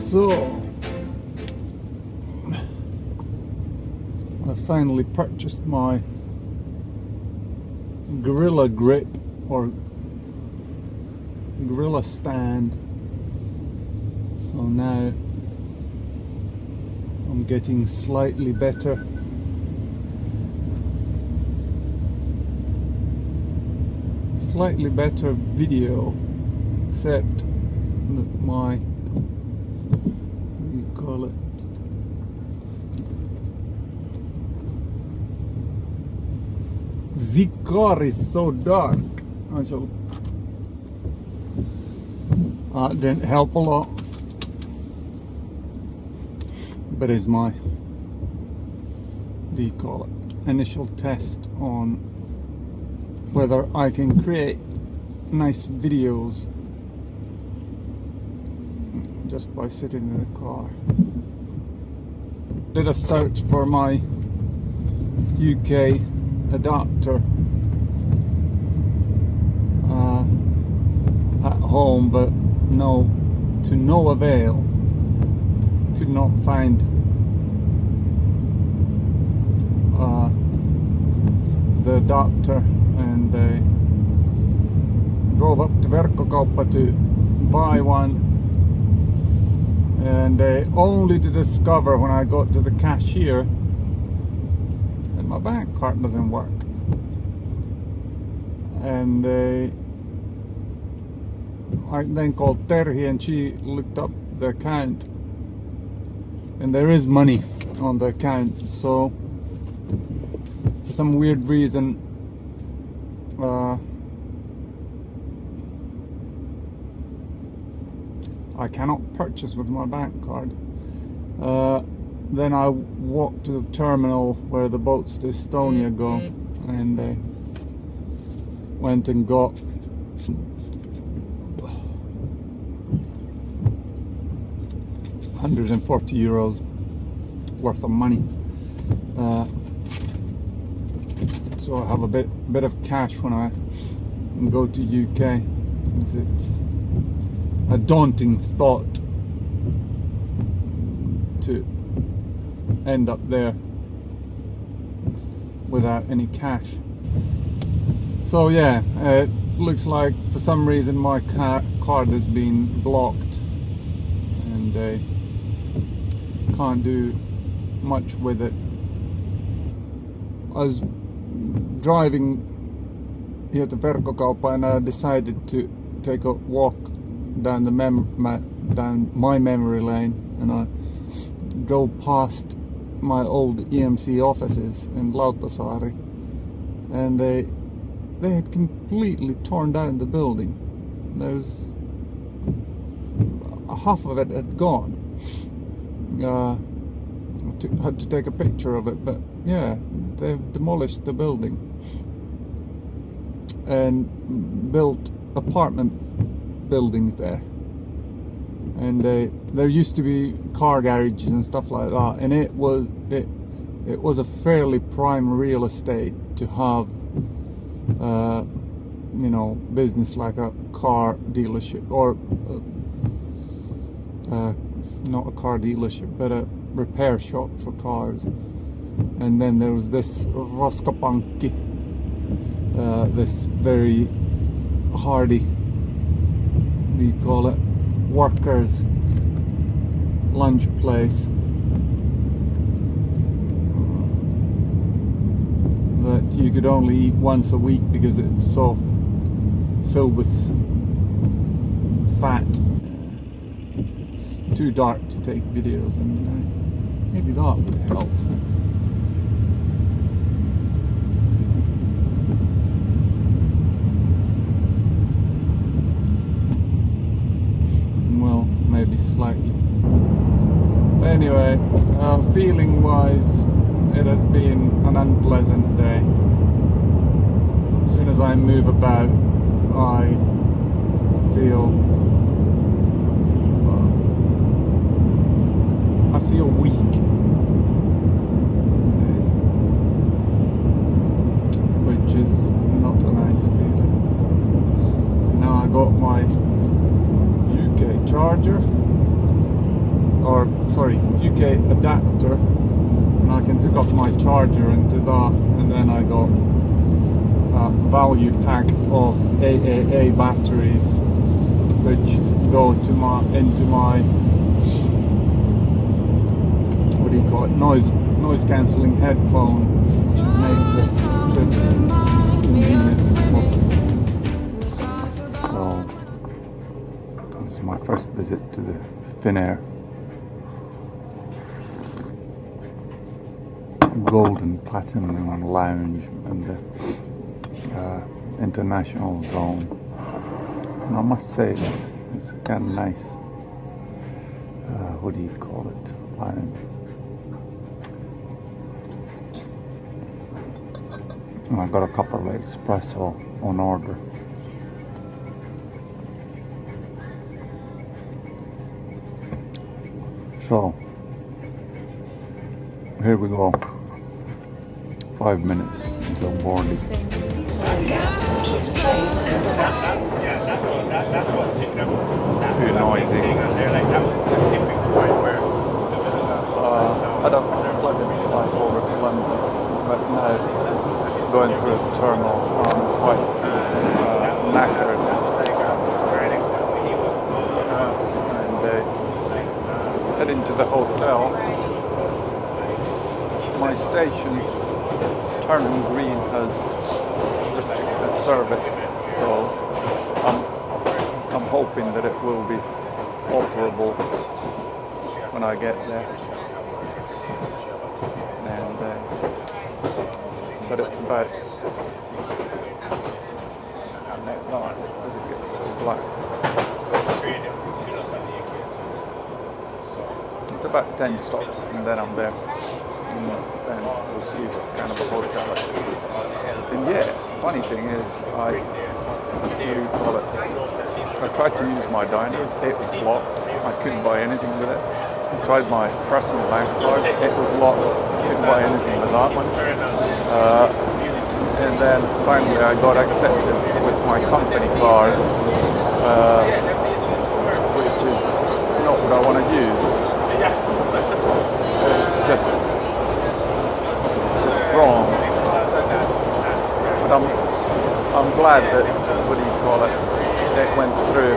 So I finally purchased my gorilla grip or gorilla stand, so now I'm getting slightly better video, except that my, what do you call it, the car is so dark. Didn't help a lot, but it's my, what do you call it, initial test on whether I can create nice videos just by sitting in the car. Did a search for my UK adapter at home, but to no avail. Could not find the adapter, and drove up to Verkkokauppa to buy one, and only to discover when I got to the cashier that my bank card doesn't work. And I then called Terhi, and she looked up the account, and there is money on the account. So for some weird reason I cannot purchase with my bank card. Then I walked to the terminal where the boats to Estonia go, and went and got €140 worth of money. So I have a bit of cash when I go to UK, because it's a daunting thought to end up there without any cash. So yeah, it looks like for some reason my card has been blocked, and can't do much with it. I was driving here to Verkkokauppa, and I decided to take a walk down down my memory lane, and I drove past my old EMC offices in Lauttasaari, and they had completely torn down the building. There's half of it had gone. I had to take a picture of it, but yeah, they've demolished the building and built apartment buildings there. And there used to be car garages and stuff like that, and it was a fairly prime real estate to have business like a car dealership, or not a car dealership, but a repair shop for cars. And then there was this Roskapankki, this very hardy, what do you call it, workers lunch place that you could only eat once a week because it's so filled with fat. It's too dark to take videos, and maybe that would help. Well, maybe slightly. But anyway, feeling wise, it has been an unpleasant day. As soon as I move about, I feel weak, which is not a nice feeling. Now I got my UK charger, or sorry, UK adapter, and I can hook up my charger into that, and then I got a value pack of AAA batteries, which go to into my what do you call it, noise cancelling headphone, which make this trip convenient as possible. So this is my first visit to the Finnair Golden Platinum Lounge and the international zone, and I must say it's kind of nice. What do you call it? Lounge. And I got a cup of espresso on order. So here we go. 5 minutes until boarding. That's what thing that Too noisy. I don't pleasant flight over to London, but now going through the terminal, I'm quite knackered. And heading to the hotel. My station, turning green, has restricted service, so I'm hoping that it will be operable when I get there. And but it's about as it gets so black. It's about 10 stops, and then I'm there. And we'll see what kind of a hotel it is. And yeah, funny thing is, I tried to use my diners, it was locked. I couldn't buy anything with it. I tried my personal bank card, it was locked. Couldn't buy anything with that one. And then finally I got accepted with my company card, which is not what I want to use. It's just wrong. But I'm glad that, what do you call it, it went through.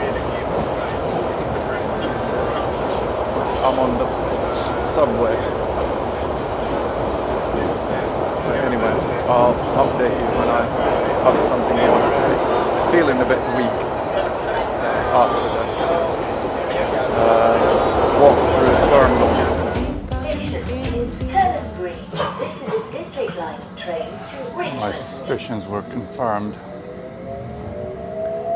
I'm on the subway. But anyway, I'll update you when I have something more to say. Feeling a bit weak after the walk through the terminal. My suspicions were confirmed.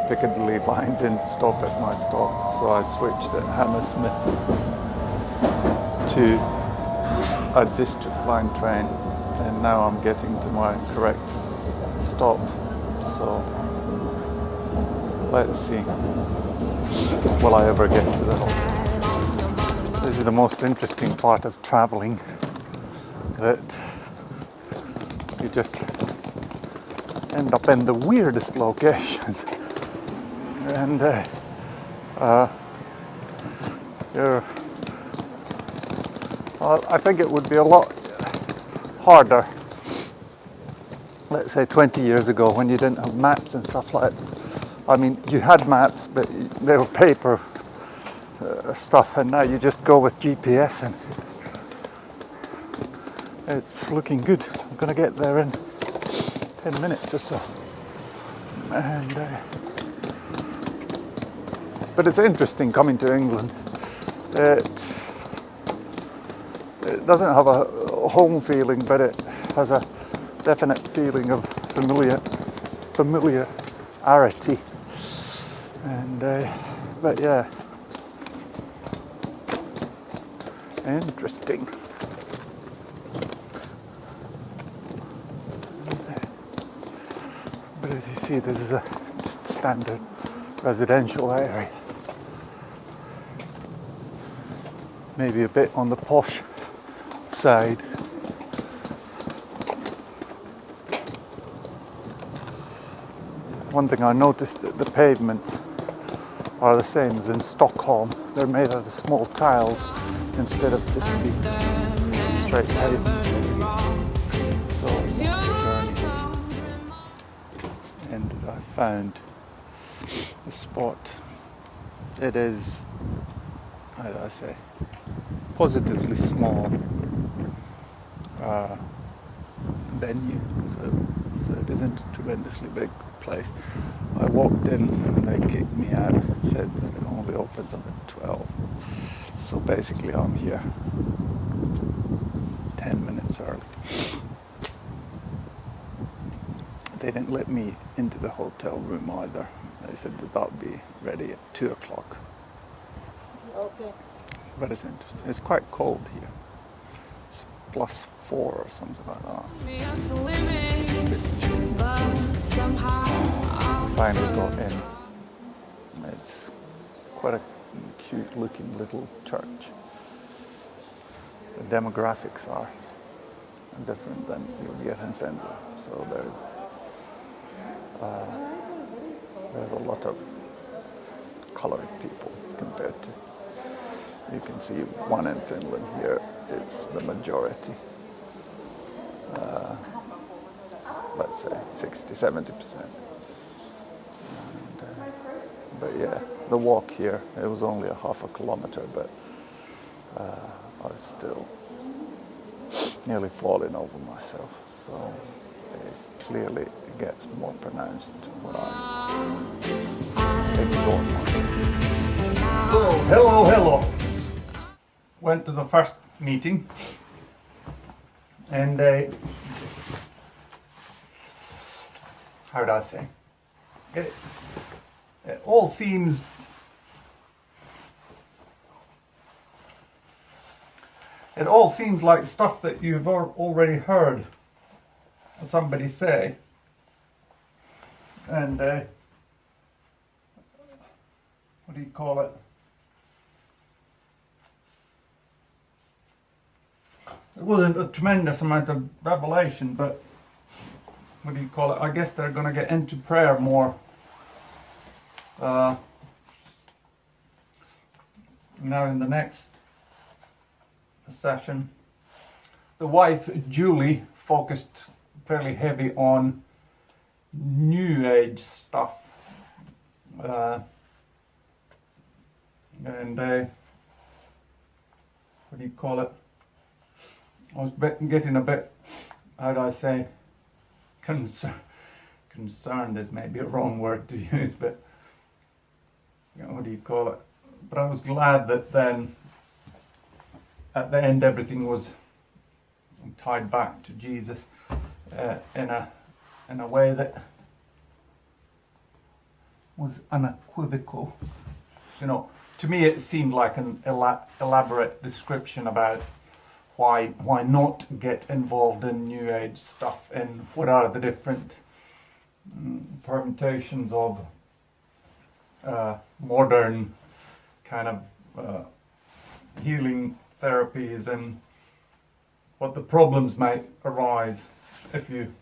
Piccadilly line didn't stop at my stop, so I switched at Hammersmith to a district line train, and now I'm getting to my correct stop. So let's see, will I ever get to the hotel? This is the most interesting part of traveling, that you just end up in the weirdest locations, and I think it would be a lot harder, let's say 20 years ago, when you didn't have maps and stuff like that. I mean, you had maps, but they were paper stuff, and now you just go with GPS, and it's looking good. I'm going to get there in 10 minutes or so. And but it's interesting coming to England. It doesn't have a home feeling, but it has a definite feeling of familiarity. And but yeah, interesting. But as you see, this is a just standard residential area. Maybe a bit on the posh side. One thing I noticed, that the pavements are the same as in Stockholm. They're made out of small tiles, instead of just be straight pavement. So and I found a spot. It is, how do I say, positively small venue, so it isn't a tremendously big place. I walked in and they kicked me out, said that it only opens up at 12. So basically I'm here 10 minutes early. They didn't let me into the hotel room either. They said that would be ready at 2 o'clock. Okay. But it's interesting. It's quite cold here. It's +4 or something like that. It's a bit chilly. Finally got in. It's quite a cute looking little church. The demographics are different than you'll get in Finland. So there's a lot of colored people compared to, you can see one in Finland here, it's the majority. Let's say 60-70%. But yeah, the walk here, it was only a half a kilometer, but I was still nearly falling over myself. So it clearly gets more pronounced when I exhaust myself. So, hello. Went to the first meeting and how do I say? It all seems like stuff that you've already heard somebody say. And what do you call it? It wasn't a tremendous amount of revelation, but what do you call it? I guess they're going to get into prayer more. Now in the next session, the wife Julie focused fairly heavy on New Age stuff, and what do you call it? I was getting a bit, how do I say, concerned is maybe a wrong word to use, but what do you call it? But I was glad that then at the end everything was tied back to Jesus in a way that was unequivocal. You know, to me it seemed like an elaborate description about why not get involved in New Age stuff and what are the different permutations of modern kind of healing therapies and what the problems might arise if you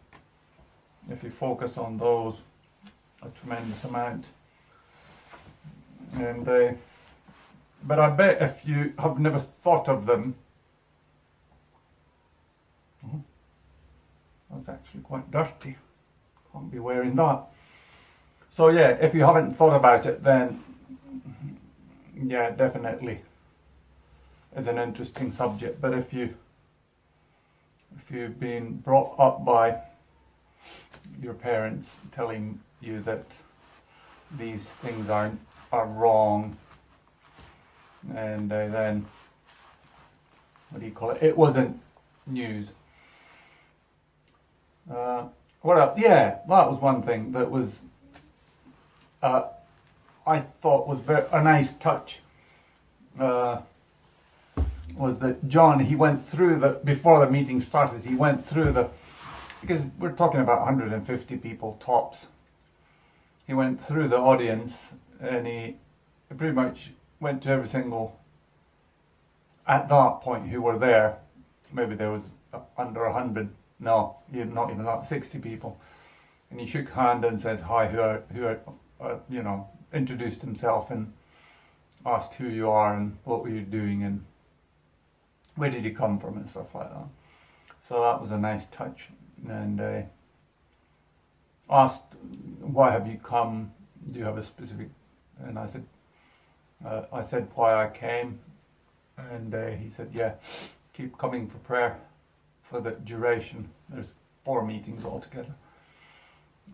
focus on those a tremendous amount. And but I bet if you have never thought of them, that's actually quite dirty. Can't be wearing that. So yeah, if you haven't thought about it, then yeah, definitely is an interesting subject. But if you've been brought up by your parents telling you that these things are wrong, and then what do you call it? It wasn't news. What else? Yeah, that was one thing that was I thought was a nice touch. Was that John? He went through before the meeting started. He went through because we're talking about 150 people tops. He went through the audience and he pretty much went to every single at that point who were there. Maybe there was under 100. No, not even that, 60 people. And he shook hand and says, hi, who are you know, introduced himself and asked who you are and what were you doing and where did he come from and stuff like that. So that was a nice touch. And asked, why have you come? Do you have a specific? And I said why I came. And he said, yeah, keep coming for prayer for the duration. There's 4 meetings altogether.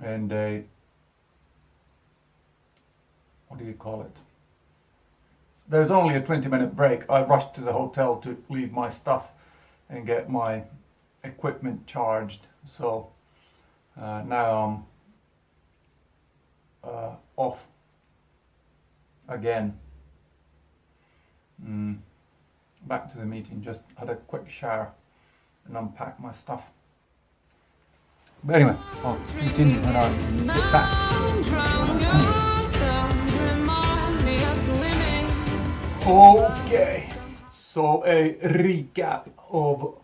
And what do you call it? There's only a 20-minute break. I rushed to the hotel to leave my stuff and get my equipment charged. So now I'm off again. Back to the meeting. Just had a quick shower and unpack my stuff. But anyway, I'll continue when I get back. Okay, so a recap of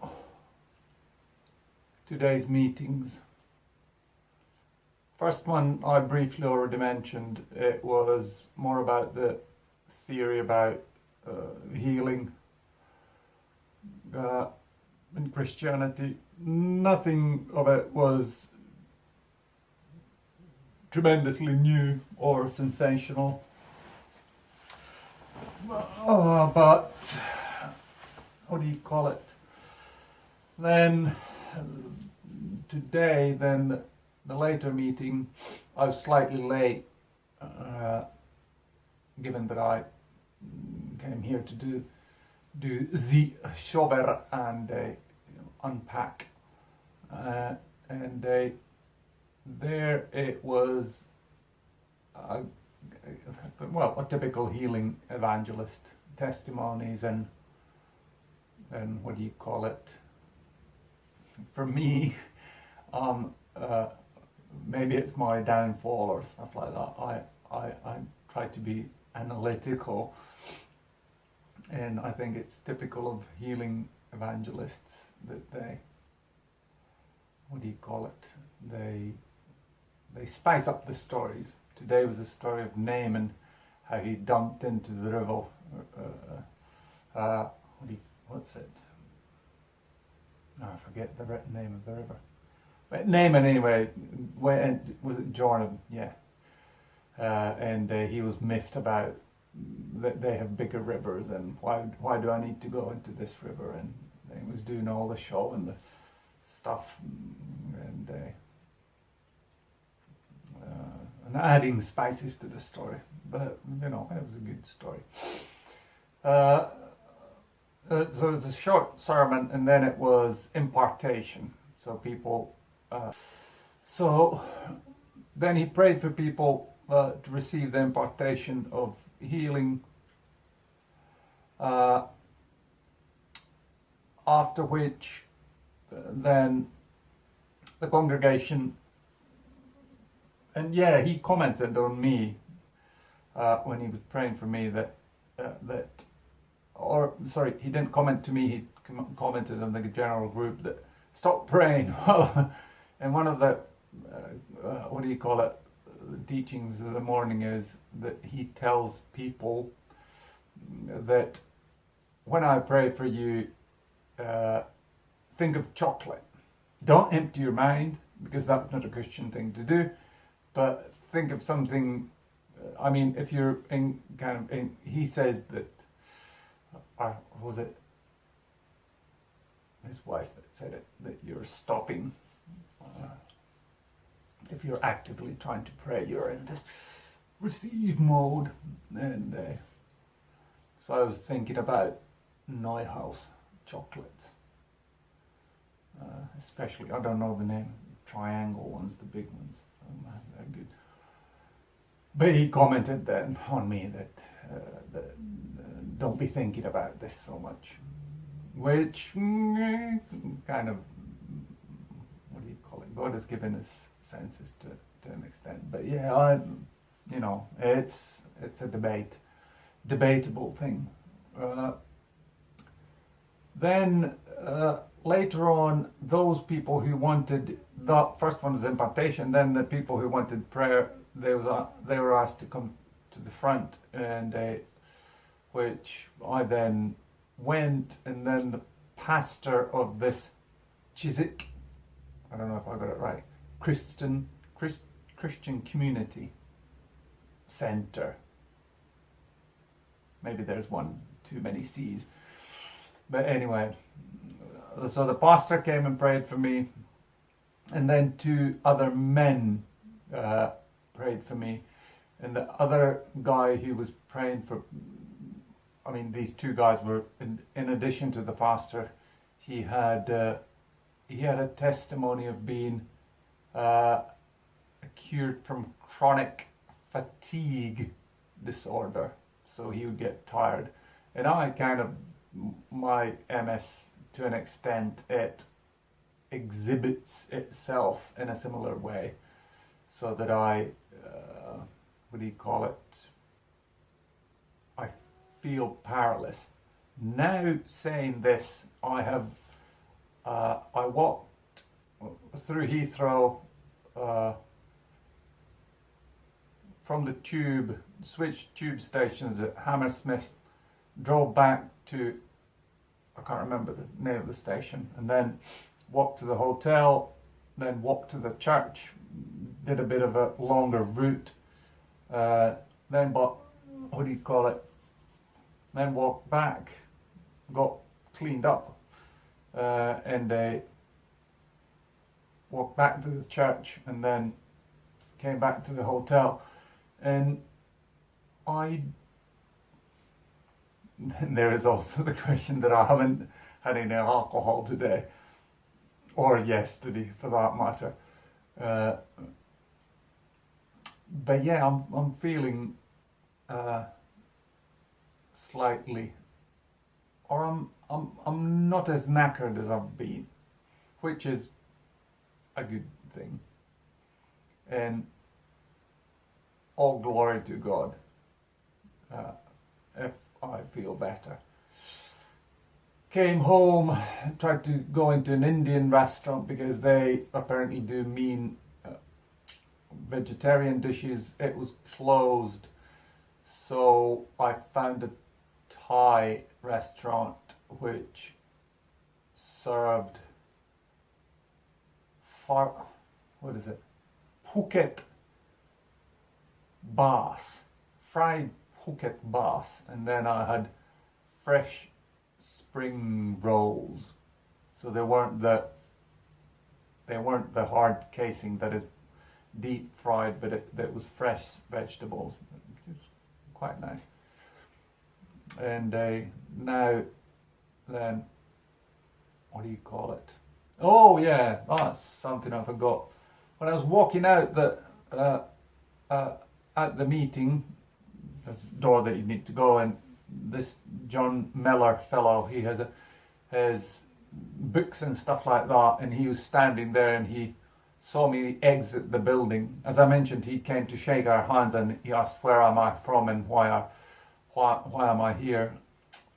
today's meetings. First one I briefly already mentioned. It was more about the theory about healing in Christianity. Nothing of it was tremendously new or sensational. But what do you call it? Then today, then the later meeting, I was slightly late, given that I came here to do the shower and unpack, and there it was. A typical healing evangelist testimonies and what do you call it? For me, maybe it's my downfall or stuff like that. I try to be analytical, and I think it's typical of healing evangelists that they, what do you call it? They spice up the stories. Today was a story of Naaman, how he dumped into the river. What's it? I forget the name of the river. But Naaman, anyway, was it Jordan? Yeah. And he was miffed about that they have bigger rivers, and why do I need to go into this river? And he was doing all the show and the stuff, and adding spices to the story. But it was a good story. So it was a short sermon, and then it was impartation. So people. So then he prayed for people to receive the impartation of healing. After which, then the congregation. And yeah, he commented on me when he was praying for me he didn't comment to me, he commented on the general group that stop praying. And one of the, teachings of the morning is that he tells people that when I pray for you, think of chocolate. Don't empty your mind, because that's not a Christian thing to do. But think of something. If you're he says that, was it his wife that said it, that you're stopping. If you're actively trying to pray, you're in this receive mode. And so I was thinking about Neuhaus chocolates, especially, I don't know the name, triangle ones, the big ones. They're good. But he commented then on me that don't be thinking about this so much, which kind of, what do you call it? God has given us senses to an extent. But yeah, it's a debatable thing. Then later on, those people who wanted, the first one was impartation, then the people who wanted prayer, they were asked to come to the front, and which I then went, and then the pastor of this Chiswick, I don't know if I got it right, Christian community center. Maybe there's one too many C's. But anyway, so the pastor came and prayed for me, and then 2 other men prayed for me. And the other guy who was praying for, I mean, these 2 guys were, in addition to the pastor, he had a testimony of being cured from chronic fatigue disorder. So he would get tired. And I kind of, my MS, to an extent, it exhibits itself in a similar way. So that I, what do you call it? I feel powerless. Now saying this, I have, I walked through Heathrow, from the tube, switched tube stations at Hammersmith, drove back to, I can't remember the name of the station, and then walked to the hotel, then walked to the church, did a bit of a longer route, then bought, what do you call it, then walked back, got cleaned up, and walked back to the church, and then came back to the hotel. And there is also the question that I haven't had any alcohol today, or yesterday for that matter. But yeah, I'm feeling slightly, or I'm not as knackered as I've been, which is a good thing. And all glory to God if I feel better. Came home, tried to go into an Indian restaurant because they apparently do mean vegetarian dishes. It was closed, so I found a Thai restaurant which served Phuket bass, fried Phuket bass, and then I had fresh spring rolls. So they weren't the hard casing that is deep fried, but it was fresh vegetables. It was quite nice. And now then, what do you call it? Oh yeah, that's something I forgot. When I was walking out at the meeting, there's a door that you need to go, and this John Mellor fellow, he has books and stuff like that, and he was standing there and he saw me exit the building. As I mentioned, he came to shake our hands and he asked where am I from and why am I here,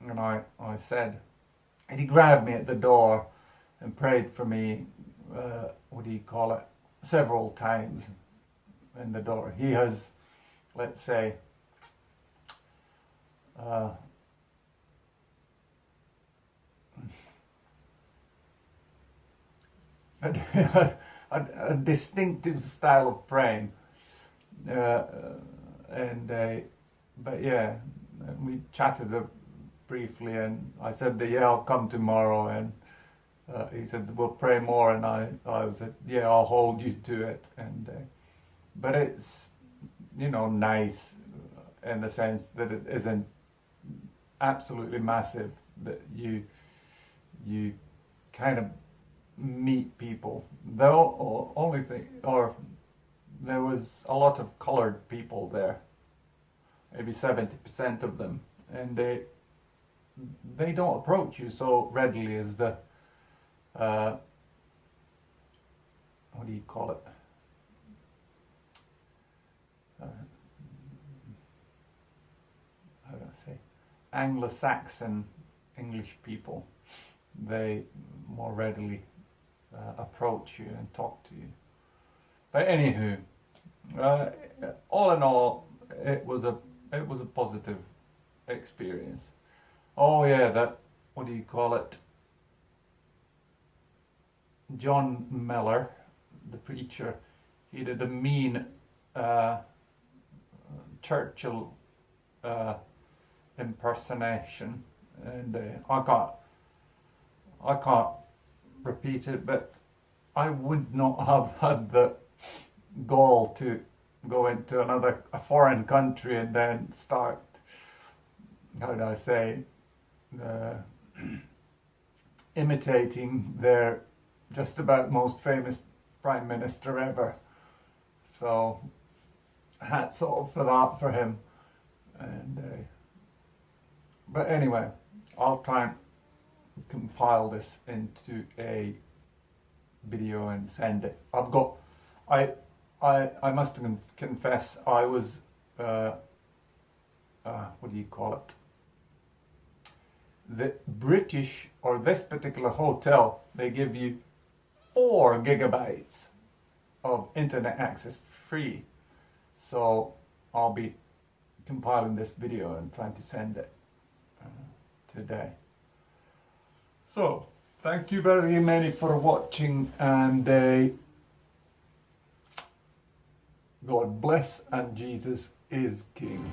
and I said, and he grabbed me at the door and prayed for me, what do you call it, several times in the door. He has, let's say, a distinctive style of praying, but yeah, we chatted briefly, and I said that yeah, I'll come tomorrow, and he said we'll pray more, and I said yeah, I'll hold you to it, and but it's, you know, nice in the sense that it isn't absolutely massive, that you kind of meet people. The only thing, or there was a lot of colored people there, maybe 70% of them, and they don't approach you so readily as the what do you call it, how do I say, Anglo-Saxon English people. They more readily approach you and talk to you. But anywho, all in all, it was a positive experience. Oh yeah, what do you call it, John Mellor, the preacher, he did a mean Churchill impersonation, and I can't repeat it, but I would not have had the gall to go into a foreign country and then start, how do I say, imitating their just about most famous prime minister ever. So hats off for that for him. And but anyway, I'll try and compile this into a video and send it. I must confess, I was what do you call it? The British, or this particular hotel, they give you 4 gigabytes of internet access free. So I'll be compiling this video and trying to send it today. So thank you very many for watching, and God bless, and Jesus is King.